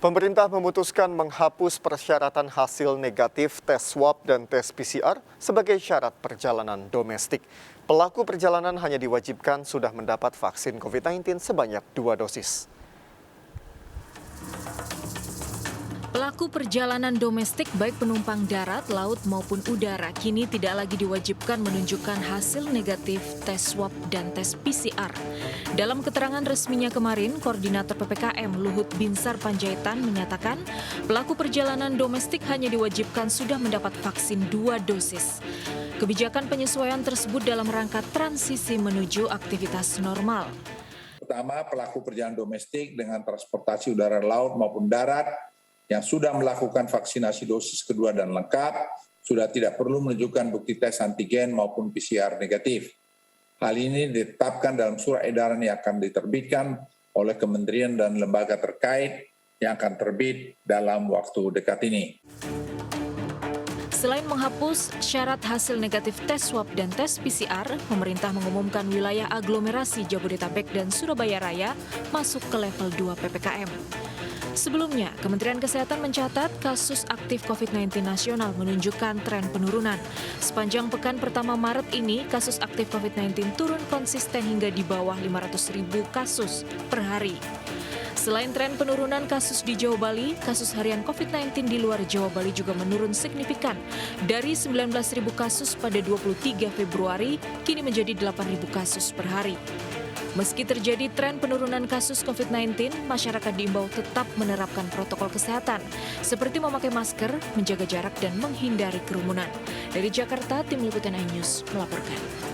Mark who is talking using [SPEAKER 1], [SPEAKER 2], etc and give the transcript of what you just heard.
[SPEAKER 1] Pemerintah memutuskan menghapus persyaratan hasil negatif tes swab dan tes PCR sebagai syarat perjalanan domestik. Pelaku perjalanan hanya diwajibkan sudah mendapat vaksin COVID-19 sebanyak 2 dosis.
[SPEAKER 2] Pelaku perjalanan domestik baik penumpang darat, laut maupun udara kini tidak lagi diwajibkan menunjukkan hasil negatif tes swab dan tes PCR. Dalam keterangan resminya kemarin, Koordinator PPKM Luhut Binsar Panjaitan menyatakan pelaku perjalanan domestik hanya diwajibkan sudah mendapat vaksin 2 dosis. Kebijakan penyesuaian tersebut dalam rangka transisi menuju aktivitas normal.
[SPEAKER 3] Pertama, pelaku perjalanan domestik dengan transportasi udara, laut maupun darat yang sudah melakukan vaksinasi dosis kedua dan lengkap, sudah tidak perlu menunjukkan bukti tes antigen maupun PCR negatif. Hal ini ditetapkan dalam surat edaran yang akan diterbitkan oleh kementerian dan lembaga terkait yang akan terbit dalam waktu dekat ini.
[SPEAKER 2] Selain menghapus syarat hasil negatif tes swab dan tes PCR, pemerintah mengumumkan wilayah aglomerasi Jabodetabek dan Surabaya Raya masuk ke level 2 PPKM. Sebelumnya, Kementerian Kesehatan mencatat kasus aktif COVID-19 nasional menunjukkan tren penurunan. Sepanjang pekan pertama Maret ini, kasus aktif COVID-19 turun konsisten hingga di bawah 500.000 kasus per hari. Selain tren penurunan kasus di Jawa Bali, kasus harian COVID-19 di luar Jawa Bali juga menurun signifikan. Dari 19.000 kasus pada 23 Februari, kini menjadi 8.000 kasus per hari. Meski terjadi tren penurunan kasus COVID-19, masyarakat diimbau tetap menerapkan protokol kesehatan, seperti memakai masker, menjaga jarak, dan menghindari kerumunan. Dari Jakarta, Tim Liputan iNews melaporkan.